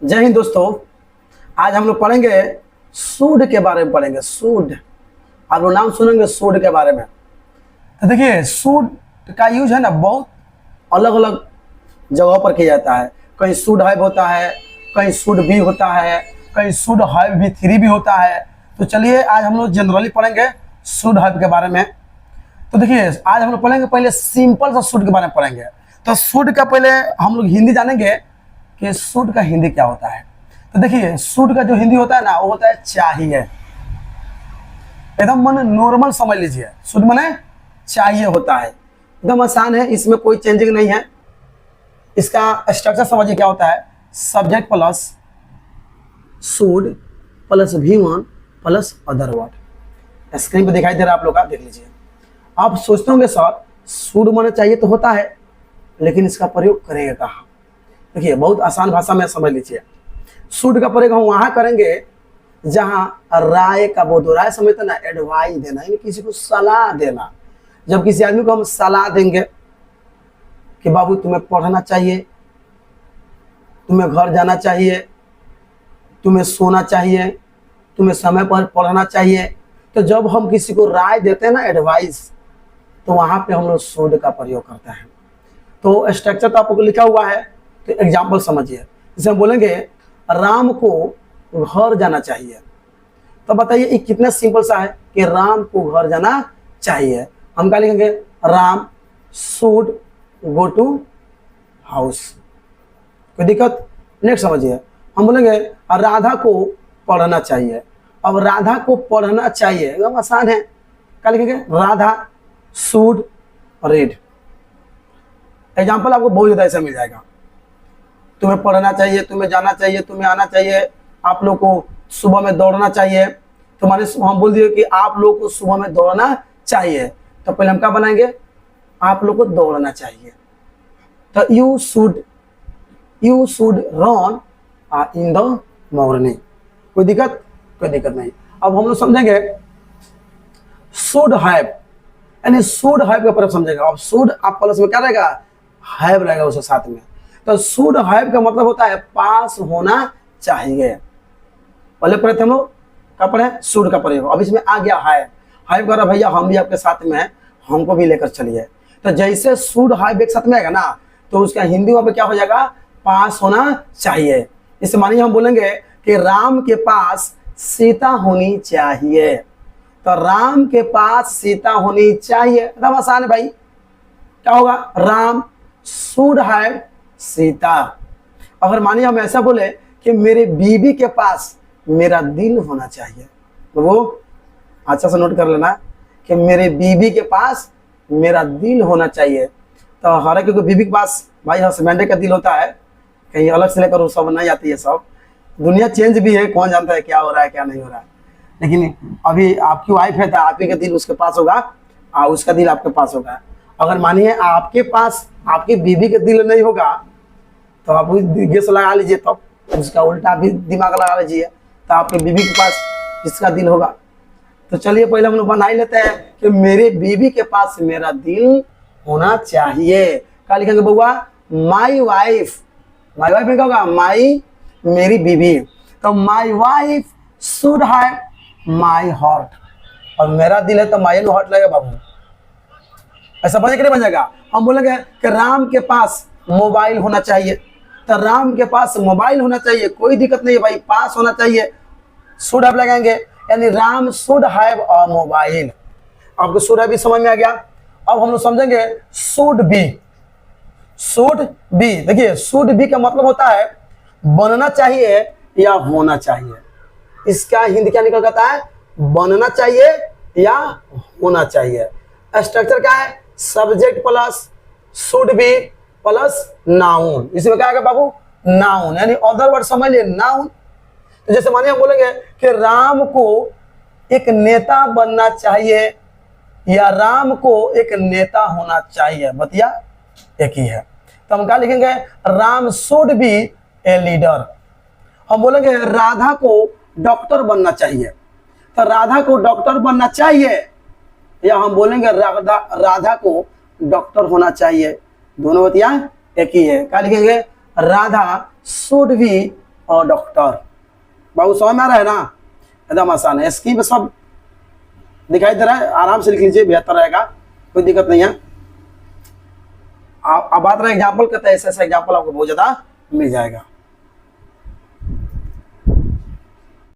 जय हिंद दोस्तों। आज हम लोग पढ़ेंगे सूड के बारे में पढ़ेंगे। सूड, आप लोग नाम सुनेंगे सूड के बारे में। तो देखिए, सूड का यूज है ना बहुत अलग अलग जगहों पर किया जाता है। कहीं सूड हाइव होता है, कहीं सूड बी होता है, कहीं सूड हाइव भी थ्री भी होता है। तो चलिए आज हम लोग जनरली पढ़ेंगे सूड हाइव के बारे में। तो देखिए, आज हम लोग पढ़ेंगे पहले सिंपल सा सूड के बारे में पढ़ेंगे। तो सूड का पहले हम लोग हिंदी जानेंगे कि सूड का हिंदी क्या होता है। तो देखिए, सूड का जो हिंदी होता है ना, वो होता है चाहिए। एकदम मन नॉर्मल समझ लीजिए, सूड माने चाहिए होता है। एकदम आसान है, इसमें कोई चेंजिंग नहीं है। इसका स्ट्रक्चर समझिए क्या होता है। Subject plus should plus V1 plus other word. Screen पे दिखाई दे रहा है आप लोग का, देख लीजिए। आप सोचते होंगे सर सूड माने चाहिए तो होता है, लेकिन इसका प्रयोग करेंगे कहाँ। देखिए, बहुत आसान भाषा में समझ लीजिए। सूड का प्रयोग हम वहां करेंगे जहां राय का बोध हो। राय समझते ना, एडवाइस देना, यानी किसी को सलाह देना। जब किसी आदमी को हम सलाह देंगे कि बाबू तुम्हें पढ़ना चाहिए, तुम्हें घर जाना चाहिए, तुम्हें सोना चाहिए, तुम्हें समय पर पढ़ना चाहिए, तो जब हम किसी को राय देते हैं ना, एडवाइस, तो वहां पे हम लोग सूड का प्रयोग करते हैं। तो स्ट्रक्चर तो आपको लिखा हुआ है, तो एग्जाम्पल समझिए। जैसे हम बोलेंगे राम को घर जाना चाहिए, तो बताइए ये कितना सिंपल सा है कि राम को घर जाना चाहिए। हम क्या लिखेंगे, Ram should go to house. कोई दिक्कत? नेक्स्ट समझिए, हम बोलेंगे राधा को पढ़ना चाहिए। अब राधा को पढ़ना चाहिए एकदम आसान है, क्या लिखेंगे, राधा शुड रीड। एग्जाम्पल आपको बहुत ज्यादा ऐसा मिल जाएगा। तुम्हें पढ़ना चाहिए, तुम्हें जाना चाहिए, तुम्हें आना चाहिए, आप लोग को सुबह में दौड़ना चाहिए। तो माने हम बोल दिए कि आप लोग को सुबह में दौड़ना चाहिए, तो पहले हम क्या बनाएंगे, आप लोग को दौड़ना चाहिए। तो you should run in the morning. कोई दिक्कत? कोई दिक्कत नहीं। अब हम लोग समझेंगे शुड हैव, यानी शुड हैव का प्रयोग समझेंगे। अब शुड आप प्लस में क्या रहेगा, हैव रहेगा उसके साथ में। तो शुड हैव का मतलब होता है पास होना चाहिए। पहले पढ़े थे हम लोग, क्या पढ़े, शुड का प्रयोग। अब इसमें आ गया हैव। हैव कर रहा भैया हम भी आपके साथ में हैं, हमको भी लेकर चलिए। तो जैसे शुड हैव एक साथ में आएगा ना, तो उसका हिंदी वहां पे क्या हो जाएगा, पास होना चाहिए। इसे मानिए हम बोलेंगे कि राम के पास सीता होनी चाहिए। तो राम के पास सीता होनी चाहिए, एकदम आसान है भाई। क्या होगा, राम शुड हैव सीता। अगर मानिए हम ऐसा बोले कि मेरे बीबी के पास मेरा दिल होना चाहिए, तो वो अच्छा से नोट कर लेना कि मेरे बीबी के पास मेरा दिल होना चाहिए। तो हर एक बीबी के पास भाई हस्बैंड का दिल होता है, कहीं अलग से लेकर वो सब नहीं आती है। सब दुनिया चेंज भी है, कौन जानता है क्या हो रहा है क्या नहीं हो रहा है। लेकिन अभी आपकी वाइफ है तो आपके का दिल उसके पास होगा और उसका दिल आपके पास होगा। अगर मानिए आपके पास आपकी बीबी का दिल नहीं होगा, तो आप गेस लगा लीजिए, तो उसका उल्टा भी दिमाग लगा लीजिए, तो आपके बीबी के पास किसका दिल होगा। तो चलिए पहले हम लोग बना ही लेते हैं कि मेरे बीबी के पास मेरा दिल होना चाहिए। क्या लिखेंगे बउआ, माई वाइफ। माई वाइफ में क्या होगा, माई मेरी बीबी। तो my wife should have my heart. और मेरा दिल है तो माई हार्ट लगेगा बाबू। ऐसा बने कि नहीं बन जाएगा। हम बोलेंगे कि राम के पास मोबाइल होना चाहिए, तो राम के पास मोबाइल होना चाहिए, कोई दिक्कत नहीं है भाई, पास होना चाहिए, शुड हैव लगाएंगे, यानी Ram should have a mobile. आपको शुड हैव भी समझ में आ गया। अब हम लोग समझेंगे शुड बी। शुड बी, देखिए शुड बी का मतलब होता है बनना चाहिए या होना चाहिए। इसका हिंदी क्या निकल जाता है, बनना चाहिए या होना चाहिए। स्ट्रक्चर क्या है, subject plus should be plus noun. इसमें क्या आएगा बाबू, नाउन, यानी अदर वर्ड समझ लिए, नाउन। तो जैसे मानिए हम बोलेंगे कि राम को एक नेता बनना चाहिए या राम को एक नेता होना चाहिए, बतिया एक ही है। तो हम क्या लिखेंगे, Ram should be a leader. हम बोलेंगे राधा को डॉक्टर बनना चाहिए, तो राधा को डॉक्टर बनना चाहिए, या हम बोलेंगे राधा को डॉक्टर होना चाहिए, दोनों बतिया एक ही है। क्या लिखेंगे, राधा शुड बी और डॉक्टर। बाबू समझ में आ रहा है ना, एकदम आसान है। इसकी बस सब दिखाई दे रहा है, आराम से लिख लीजिए, बेहतर रहेगा, कोई दिक्कत नहीं है। अब बात रहा एग्जाम्पल का, तो ऐसा ऐसा एग्जाम्पल आपको बहुत ज्यादा मिल जाएगा।